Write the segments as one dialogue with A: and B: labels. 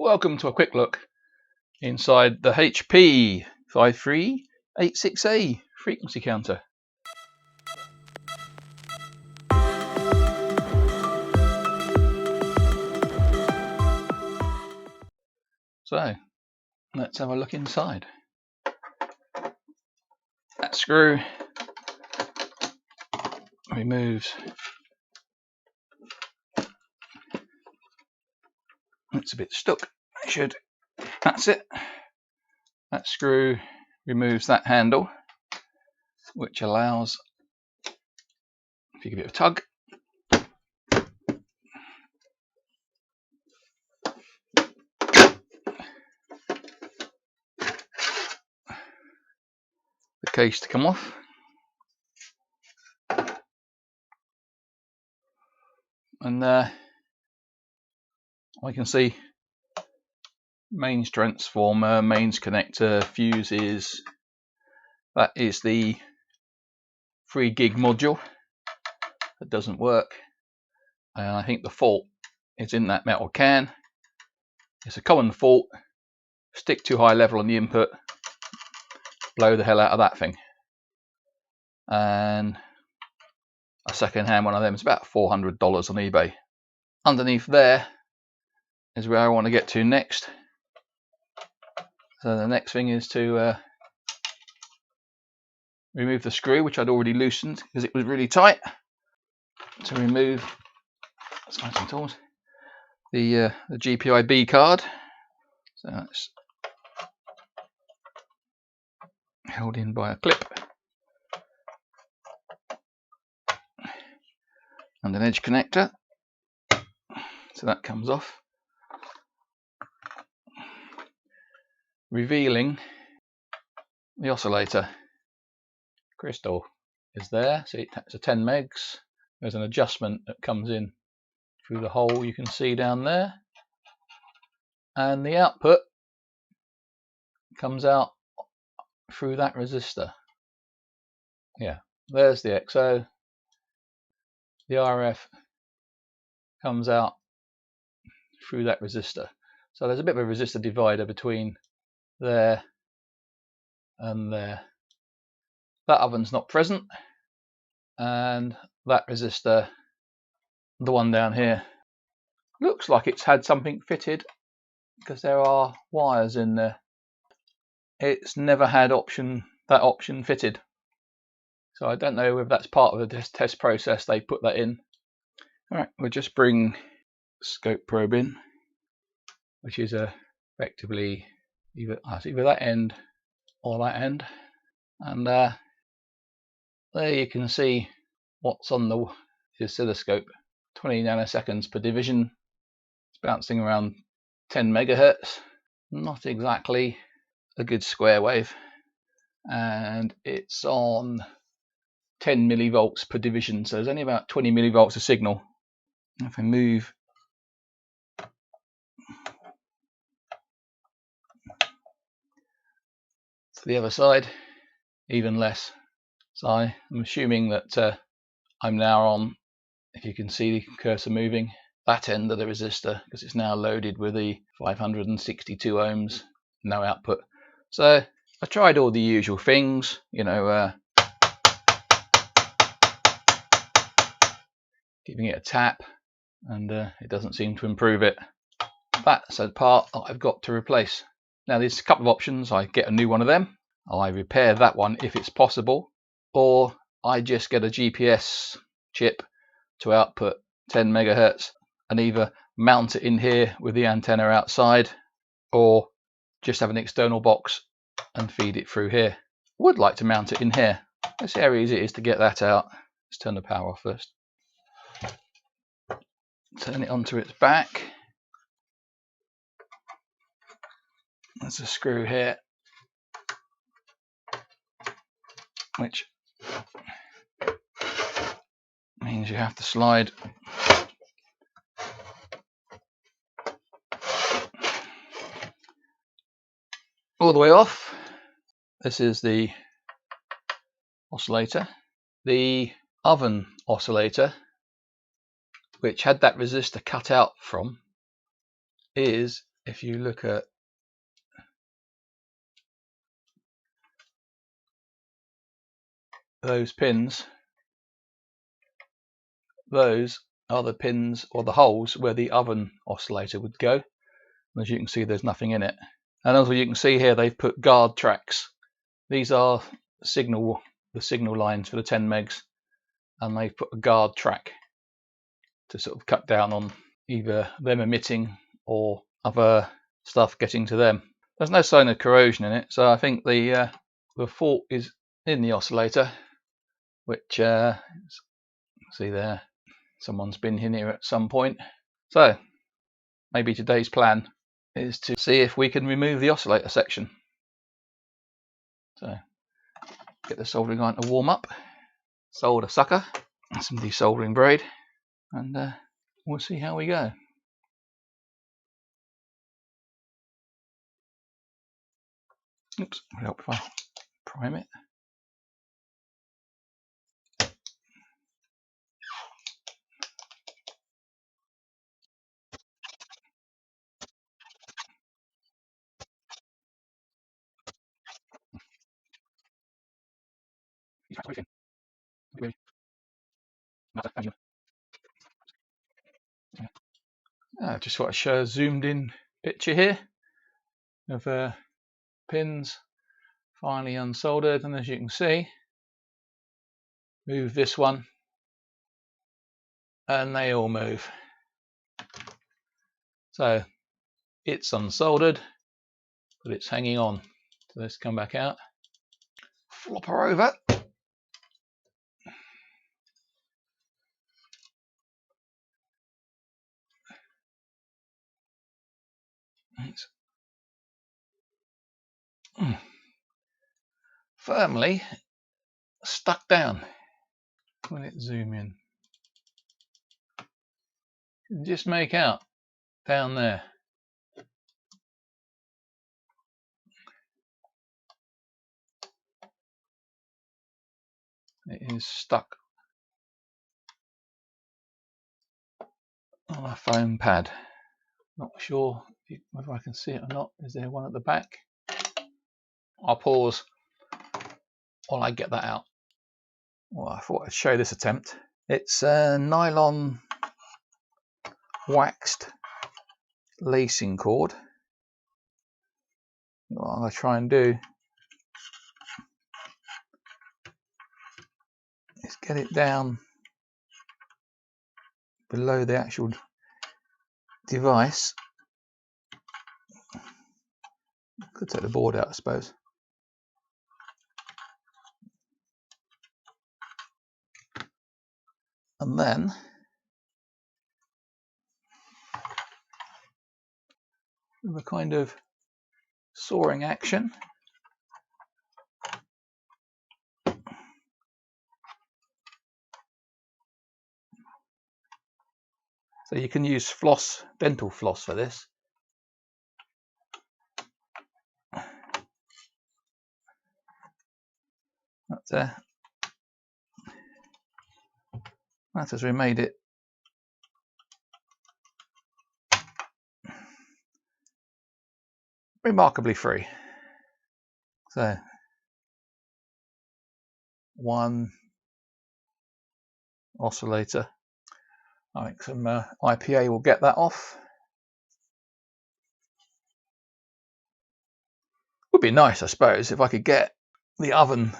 A: Welcome to a quick look inside the HP5386A frequency counter. So let's have a look inside. That screw removes. It's a bit stuck. That's it. That screw removes that handle, which allows, if you give it a tug, the case to come off. And I can see mains transformer, mains connector, fuses. That is the 3 gig module that doesn't work, and I think the fault is in that metal can. It's a common fault. Stick too high level on the input, blow the hell out of that thing. And a second hand one of them is about $400 on eBay. Underneath there is where I want to get to next. So the next thing is to remove the screw, which I'd already loosened because it was really tight. To remove, let's find some tools, the GPIB card. So that's held in by a clip and an edge connector. So that comes off, revealing the oscillator. Crystal is there. See, it's a 10 megs. There's an adjustment that comes in through the hole you can see down there, and the output comes out through that resistor. Yeah, there's the XO. The RF comes out through that resistor. So there's a bit of a resistor divider between there and there. That oven's not present, and that resistor, the one down here, looks like it's had something fitted because there are wires in there. It's never had that option fitted, so I don't know if that's part of the test process they put that in. Alright, we'll just bring scope probe in, which is effectively either that end or that end, and there you can see what's on the oscilloscope. 20 nanoseconds per division. It's bouncing around 10 megahertz. Not exactly a good square wave, and it's on 10 millivolts per division, so there's only about 20 millivolts of signal. If I move to the other side, even less. So I'm assuming that I'm now on, if you can see the cursor moving, that end of the resistor, because it's now loaded with the 562 ohms, no output. So I tried all the usual things, you know, giving it a tap, and it doesn't seem to improve it. That's a part that I've got to replace. Now there's a couple of options. I get a new one of them, I repair that one if it's possible, or I just get a GPS chip to output 10 megahertz and either mount it in here with the antenna outside, or just have an external box and feed it through here. Would like to mount it in here. Let's see how easy it is to get that out. Let's turn the power off first. Turn it onto its back. There's a screw here, which means you have to slide all the way off. This is the oscillator. The oven oscillator, which had that resistor cut out from, is if you look at those pins, those are the pins or the holes where the oven oscillator would go. And as you can see, there's nothing in it. And also you can see here they've put guard tracks. These are the signal lines for the 10 megs, and they've put a guard track to sort of cut down on either them emitting or other stuff getting to them. There's no sign of corrosion in it, so I think the fault is in the oscillator, which see there, someone's been in here at some point. So maybe today's plan is to see if we can remove the oscillator section. So get the soldering iron to warm up, solder sucker, some desoldering braid, and we'll see how we go. Oops, it'll help if I prime it. I just want to show a zoomed in picture here of pins finally unsoldered, and as you can see, move this one and they all move. So it's unsoldered, but it's hanging on. So let's come back out, flop her over. It's firmly stuck down. When it zoom in, you can just make out down there. It is stuck on a foam pad. Not sure whether I can see it or not. Is there one at the back? I'll pause while I get that out. Well, I thought I'd show this attempt. It's a nylon waxed lacing cord. What I'm going to try and do is get it down below the actual device. Could take the board out, I suppose. And then with a kind of sawing action, so you can use floss, dental floss for this. That has remade it remarkably free. So one oscillator. I think some IPA will get that off. Would be nice, I suppose, if I could get the oven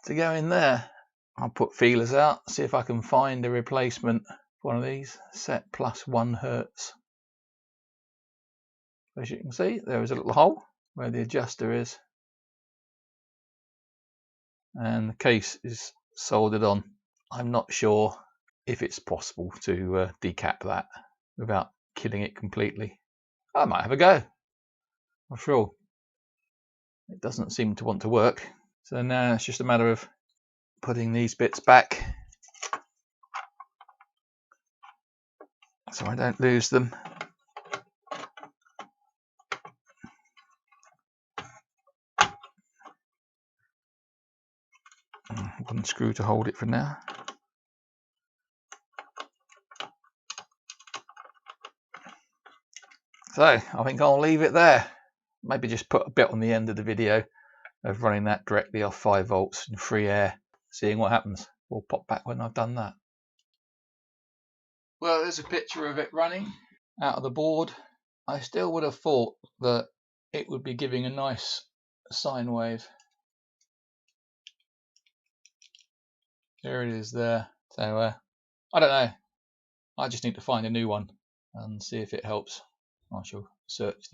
A: to go in there. I'll put feelers out, see if I can find a replacement for one of these. Set plus 1 hertz. As you can see, there is a little hole where the adjuster is, and the case is soldered on. I'm not sure if it's possible to decap that without killing it completely. I might have a go. I'm sure it doesn't seem to want to work. So now it's just a matter of putting these bits back so I don't lose them. One screw to hold it for now. So I think I'll leave it there. Maybe just put a bit on the end of the video of running that directly off 5 volts in free air, seeing what happens. We'll pop back when I've done that. Well, there's a picture of it running out of the board. I still would have thought that it would be giving a nice sine wave. There it is there. So I don't know. I just need to find a new one and see if it helps. I shall search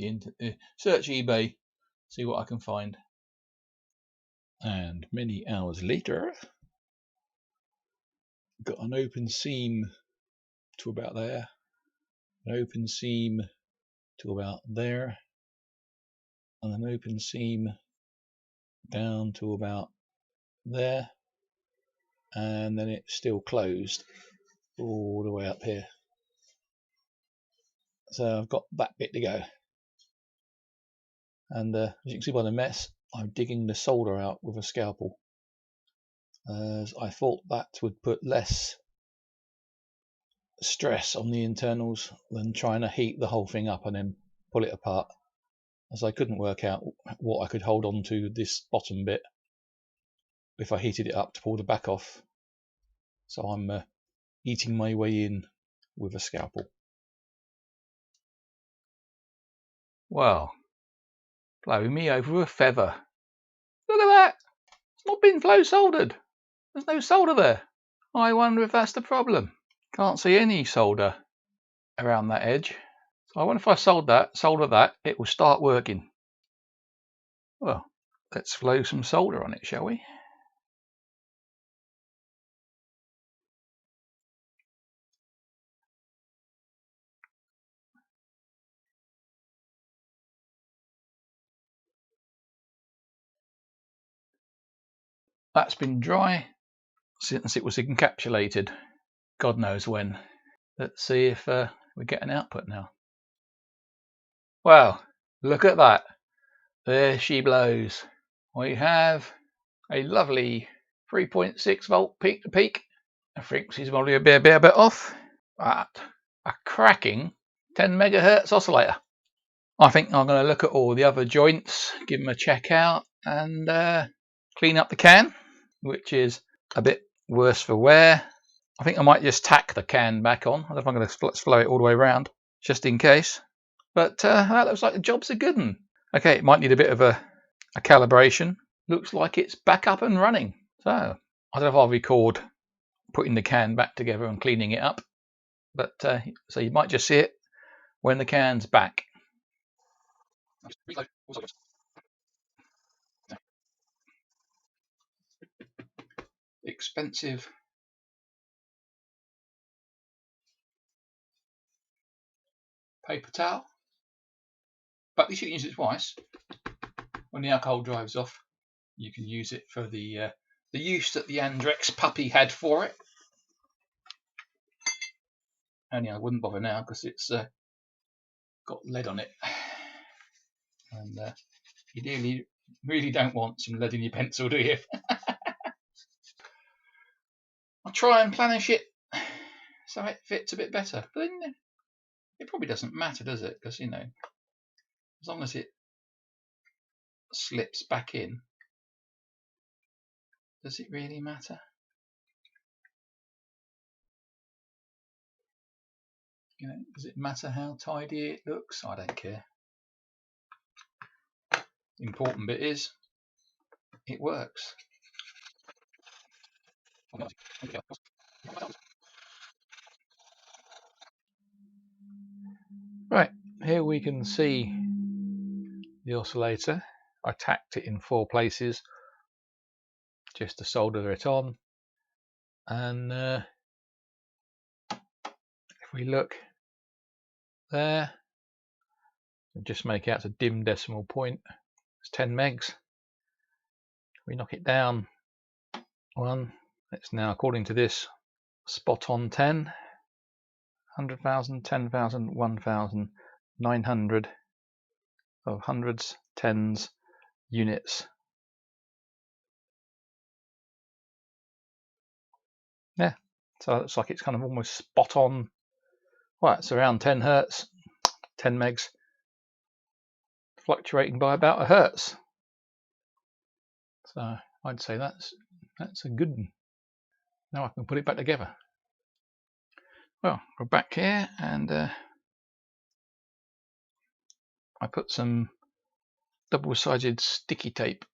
A: search eBay, see what I can find. And many hours later, got an open seam to about there, an open seam to about there, and an open seam down to about there, and then it's still closed all the way up here. So I've got that bit to go, and as you can see by the mess, I'm digging the solder out with a scalpel, as I thought that would put less stress on the internals than trying to heat the whole thing up and then pull it apart, as I couldn't work out what I could hold on to this bottom bit if I heated it up to pull the back off. So I'm eating my way in with a scalpel. Well, blow me over with a feather. Look at that! It's not been flow soldered. There's no solder there. I wonder if that's the problem. Can't see any solder around that edge. So I wonder if I solder that, it will start working. Well, let's flow some solder on it, shall we? That's been dry since it was encapsulated. God knows when. Let's see if we get an output now. Well, look at that. There she blows. We have a lovely 3.6 volt peak to peak. The frequency's probably a bit off, but a cracking 10 megahertz oscillator. I think I'm going to look at all the other joints, give them a check out, and clean up the can, which is a bit worse for wear. I think I might just tack the can back on. I don't know if I'm going to flow it all the way around, just in case. But that looks like the job's a good one. Okay, it might need a bit of a calibration. Looks like it's back up and running. So I don't know if I'll record putting the can back together and cleaning it up, but so you might just see it when the can's back. Expensive paper towel, but you should use it twice. When the alcohol dries off, you can use it for the use that the Andrex puppy had for it. Only I wouldn't bother now because it's got lead on it, and you really don't want some lead in your pencil, do you? I'll try and planish it so it fits a bit better, but then it probably doesn't matter, does it? Because, you know, as long as it slips back in, does it really matter? You know, does it matter how tidy it looks? I don't care. The important bit is it works. Right, here we can see the oscillator. I tacked it in 4 places just to solder it on, and if we look there, just make out a dim decimal point. It's 10 megs. We knock it down 1. It's now, according to this, spot on 10, 100,000, 10,000, 1,000, 900 of hundreds, tens, units. Yeah, so it looks like it's kind of almost spot on. Well, it's around 10 hertz, 10 megs. fluctuating by about a hertz. So I'd say that's a good one. Now I can put it back together. Well, go back here and I put some double-sided sticky tape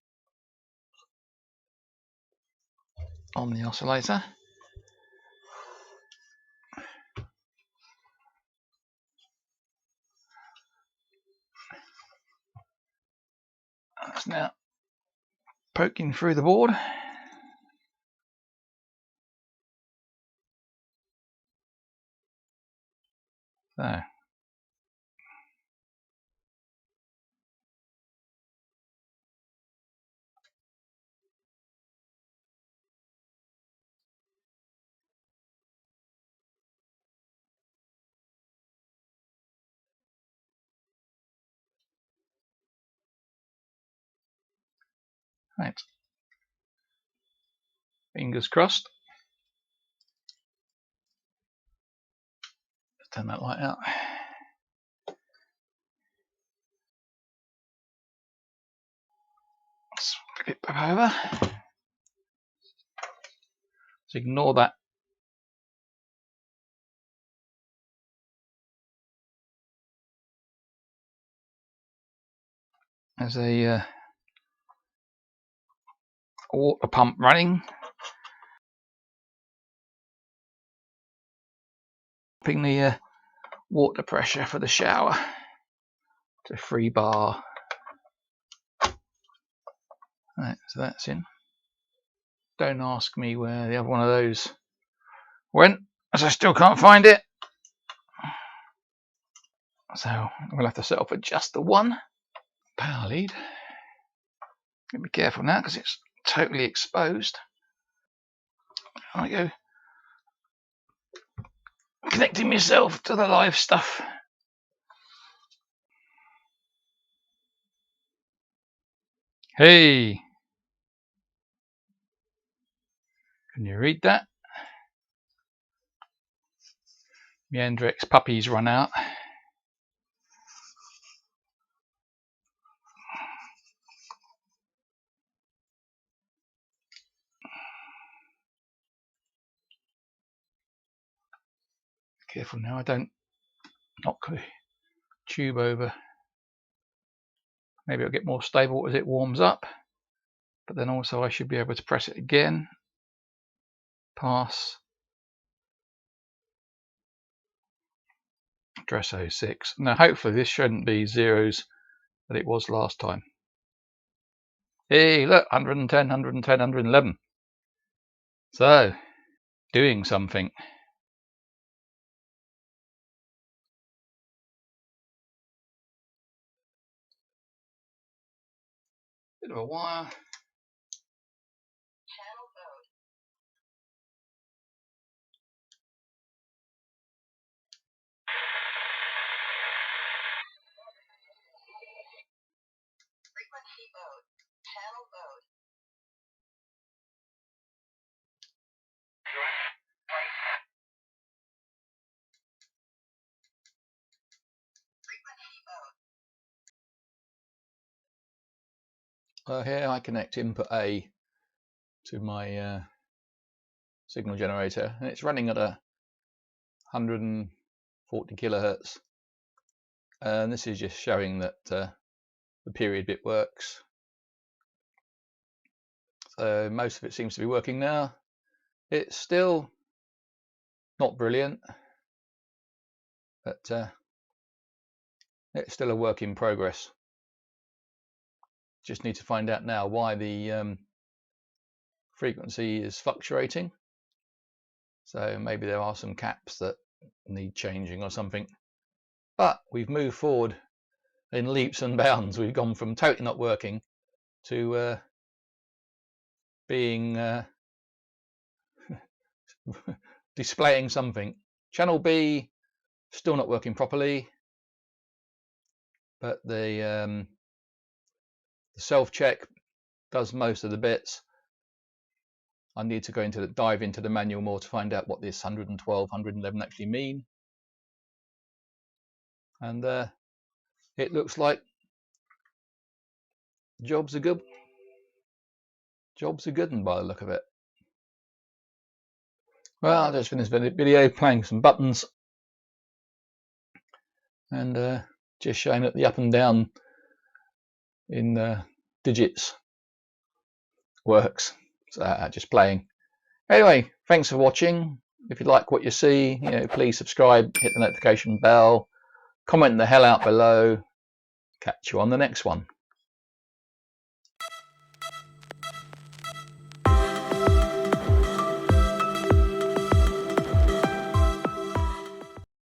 A: on the oscillator. That's now poking through the board. So right, fingers crossed. Let's turn that light out. Let's flip it back over. So ignore that. There's a water pump running, pumping the water pressure for the shower to 3 bar. Right, so that's in. Don't ask me where the other one of those went, as I still can't find it. So we'll have to set up at just the one. Power lead. Gotta be careful now because it's totally exposed. There I go. Connecting myself to the live stuff. Hey, can you read that? Meandrex puppies run out. Careful now, I don't knock the tube over. Maybe it'll get more stable as it warms up, but then also I should be able to press it again. Pass. Address 06. Now hopefully this shouldn't be zeros that it was last time. Hey, look, 110, 110, 111. So, doing something. Bit of a wire.
B: Frequency mode. Channel mode. Frequency mode.
A: Here I connect input A to my signal generator, and it's running at a 140 kilohertz. And this is just showing that the period bit works. So most of it seems to be working now. It's still not brilliant, but it's still a work in progress. Just need to find out now why the frequency is fluctuating. So maybe there are some caps that need changing or something. But we've moved forward in leaps and bounds. We've gone from totally not working to being displaying something. Channel B still not working properly, but the self-check does most of the bits. I need to go dive into the manual more to find out what this 112, 111 actually mean. And it looks like Job's a good one by the look of it. Well, I'll just finish the video playing some buttons and just showing that the up and down in digits works. So just playing. Anyway, thanks for watching. If you like what you see, please subscribe, hit the notification bell, comment the hell out below. Catch you on the next one.